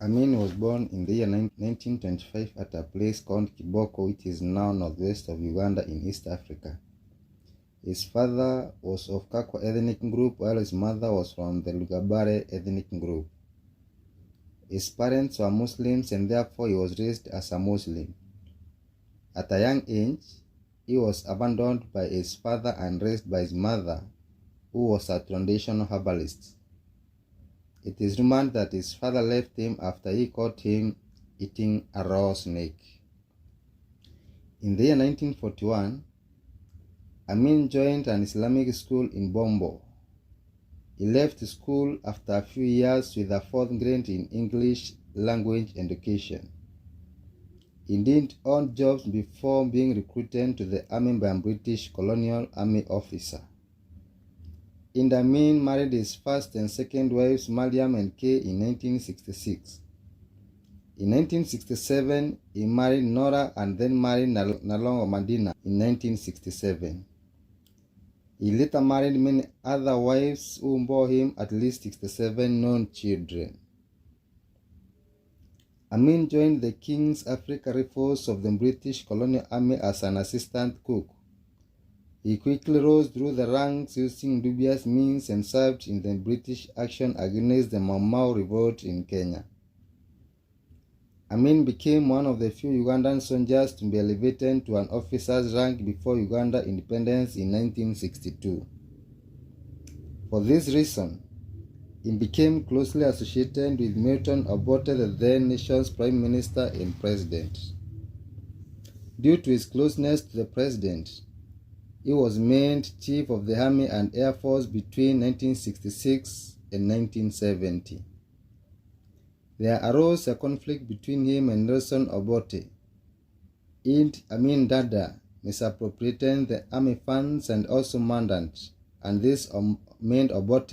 Amin was born in the year 1925 at a place called Kiboko, which is now northwest of Uganda in East Africa. His father was of Kakwa ethnic group, while his mother was from the Lugabare ethnic group. His parents were Muslims, and therefore he was raised as a Muslim. At a young age, he was abandoned by his father and raised by his mother, who was a traditional herbalist. It is rumored that his father left him after he caught him eating a raw snake. In the year 1941, Amin joined an Islamic school in Bombo. He left school after a few years with a 4th grade in English language education. He did odd jobs before being recruited to the army by a British colonial army officer. Amin married his first and second wives, Mariam and Kay, in 1966. In 1967, he married Nora and then married Nalongo Madina in 1967. He later married many other wives who bore him at least 67 known children. Amin joined the King's Africa Rifles of the British Colonial Army as an assistant cook. He quickly rose through the ranks using dubious means and served in the British action against the Mau Mau revolt in Kenya. Amin became one of the few Ugandan soldiers to be elevated to an officer's rank before Uganda independence in 1962. For this reason, he became closely associated with Milton Obote, the then nation's prime minister and president. Due to his closeness to the president, he was made Chief of the Army and Air Force between 1966 and 1970. There arose a conflict between him and Nelson Obote. Amin Dada misappropriated the army funds and also mandate, and this made Obote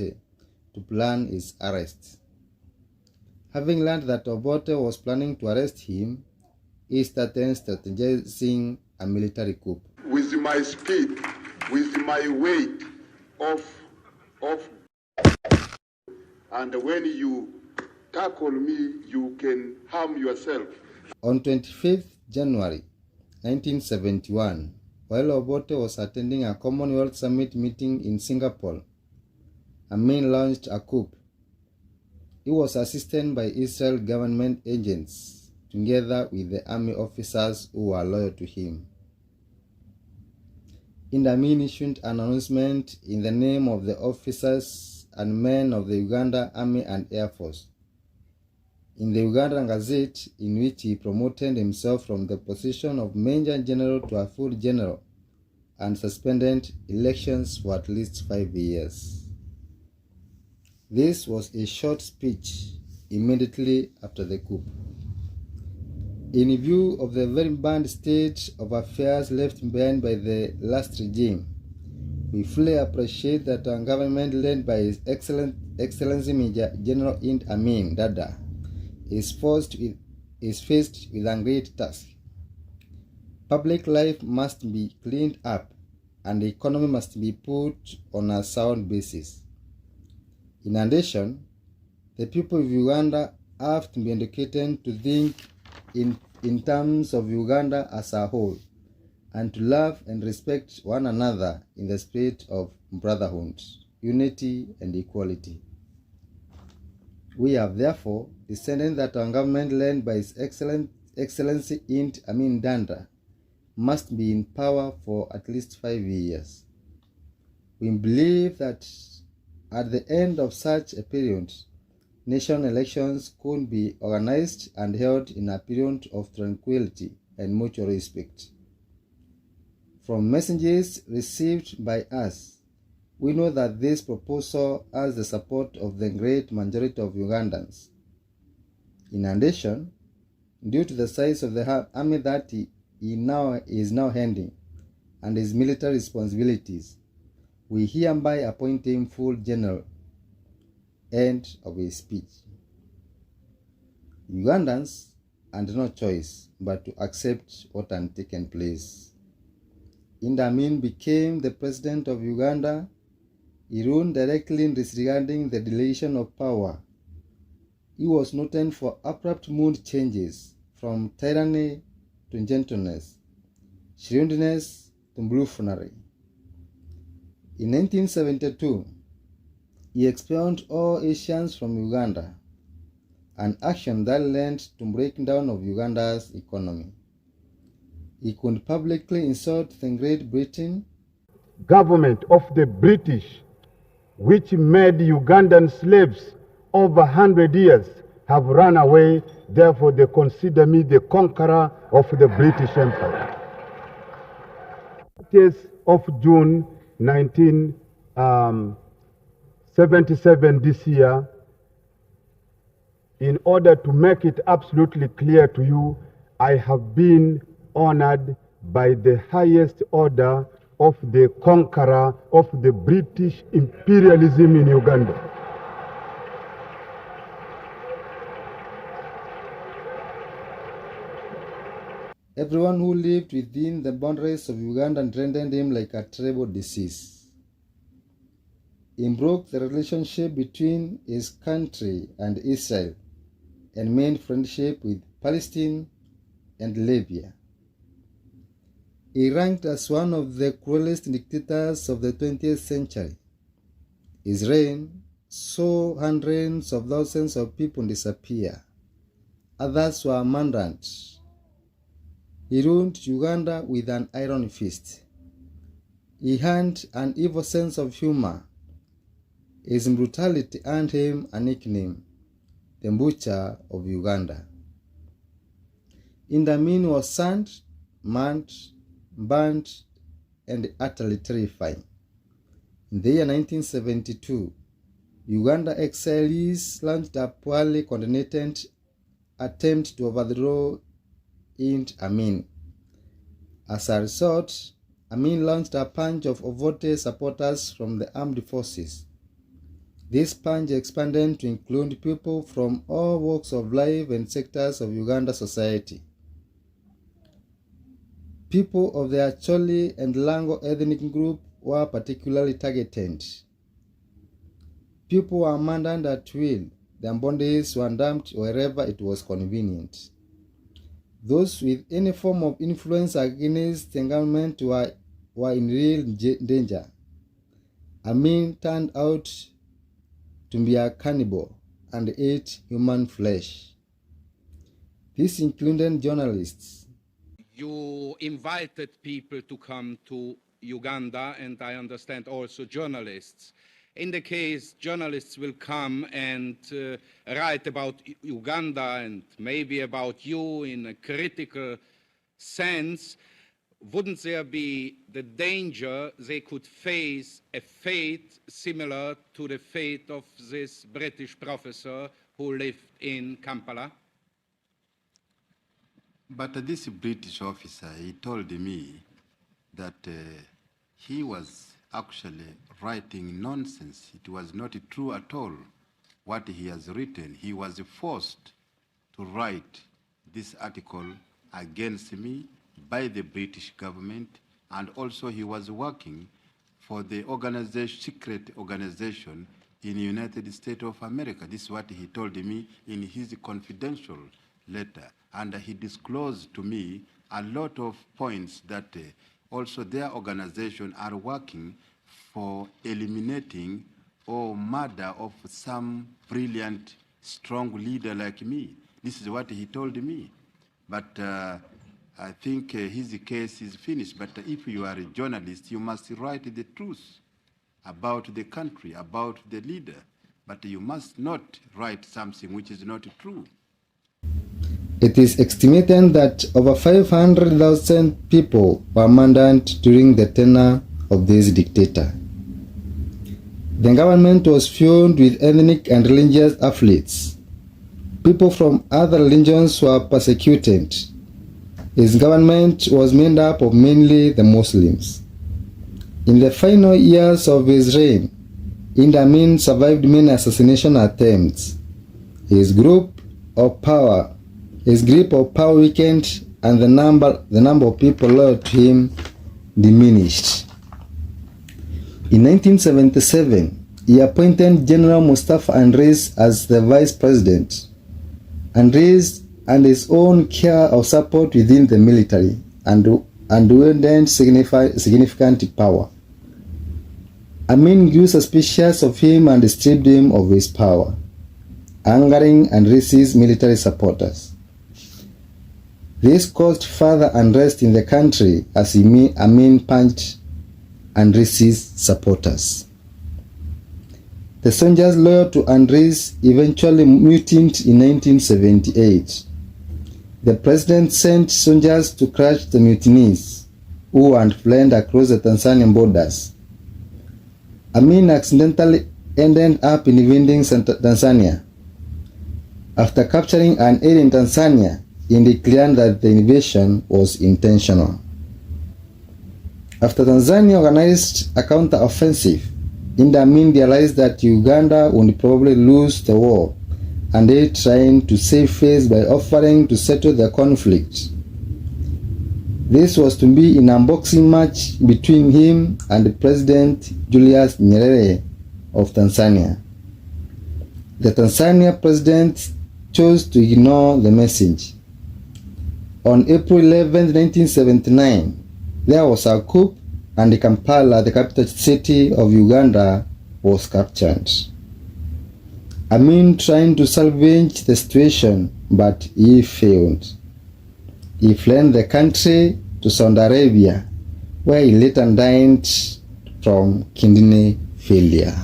to plan his arrest. Having learned that Obote was planning to arrest him, he started strategizing a military coup. With my speed, with my weight of and when you tackle me, you can harm yourself. On 25th January 1971, while Obote was attending a Commonwealth Summit meeting in Singapore, Amin launched a coup. He was assisted by Israel government agents, together with the army officers who were loyal to him. Amin issued an announcement in the name of the officers and men of the Uganda Army and Air Force in the Ugandan Gazette, in which he promoted himself from the position of Major General to a full general and suspended elections for at least 5 years. This was a short speech immediately after the coup. In view of the very bad state of affairs left behind by the last regime, we fully appreciate that our government, led by His Excellency Major General Amin Dada, is faced with a great task. Public life must be cleaned up, and the economy must be put on a sound basis. In addition, the people of Uganda have to be educated to think in terms of Uganda as a whole, and to love and respect one another in the spirit of brotherhood, unity, and equality. We have therefore decided that our government, led by His Excellency Amin Dada, must be in power for at least 5 years. We believe that at the end of such a period, national elections could be organized and held in a period of tranquility and mutual respect. From messages received by us, we know that this proposal has the support of the great majority of Ugandans. In addition, due to the size of the army that he is now handling and his military responsibilities, we hereby appoint him full general. End of his speech. Ugandans had no choice but to accept what had taken place. Amin became the president of Uganda. He ruled directly disregarding the delegation of power. He was noted for abrupt mood changes from tyranny to gentleness, shrewdness to buffoonery. In 1972, he expelled all Asians from Uganda, an action that led to breakdown of Uganda's economy. He could publicly insult the Great Britain government of the British, which made Ugandan slaves over 100 years, have run away. Therefore, they consider me the conqueror of the British Empire. 30th of June 1977 this year, in order to make it absolutely clear to you, I have been honored by the highest order of the conqueror of the British imperialism in Uganda. Everyone who lived within the boundaries of Uganda treated him like a terrible disease. He broke the relationship between his country and Israel and made friendship with Palestine and Libya. He ranked as one of the cruelest dictators of the 20th century. His reign saw hundreds of thousands of people disappear. Others were murdered. He ruled Uganda with an iron fist. He had an evil sense of humor. His brutality earned him a nickname, the Butcher of Uganda. Idi Amin was sent, manned, burnt, and utterly terrifying. In the year 1972, Uganda exiles launched a poorly coordinated attempt to overthrow Idi Amin. As a result, Amin launched a purge of Ovote supporters from the armed forces. This purge expanded to include people from all walks of life and sectors of Uganda society. People of the Acholi and Lango ethnic group were particularly targeted. People were murdered at will. Their bodies were dumped wherever it was convenient. Those with any form of influence against the government were in real danger. Amin turned out to be a cannibal and ate human flesh. This included journalists. You invited people to come to Uganda, and I understand also journalists. In the case journalists will come and write about Uganda and maybe about you in a critical sense, wouldn't there be the danger they could face a fate similar to the fate of this British professor who lived in Kampala? But this British officer, he told me that he was actually writing nonsense. It was not true at all what he has written. He was forced to write this article against me by the British government, and also he was working for the secret organization in the United States of America. This is what he told me in his confidential letter. And he disclosed to me a lot of points that also their organization are working for eliminating or murder of some brilliant, strong leader like me. This is what he told me. But I think his case is finished. But if you are a journalist, you must write the truth about the country, about the leader. But you must not write something which is not true. It is estimated that over 500,000 people were murdered during the tenure of this dictator. The government was filled with ethnic and religious affiliates. People from other religions were persecuted. His government was made up of mainly the Muslims. In the final years of his reign, Idi Amin survived many assassination attempts. His grip of power weakened, and the number of people loyal to him diminished. In 1977, he appointed General Mustafa Andres as the vice president. Andres and his own care of support within the military and wielded significant power. Amin grew suspicious of him and stripped him of his power, angering Andres' military supporters. This caused further unrest in the country as Amin punched Andres' supporters. The soldiers loyal to Andres eventually mutinied in 1978. The president sent soldiers to crush the mutineers, who had fled across the Tanzanian borders. Amin accidentally ended up invading Tanzania. After capturing an area in Tanzania, he declared that the invasion was intentional. After Tanzania organized a counter-offensive, Idi Amin realized that Uganda would probably lose the war, and they tried to save face by offering to settle the conflict. This was to be in a boxing match between him and President Julius Nyerere of Tanzania. The Tanzania president chose to ignore the message. On April 11, 1979, there was a coup and Kampala, the capital city of Uganda, was captured. Amin tried to salvage the situation, but he failed. He fled the country to Saudi Arabia, where he later died from kidney failure.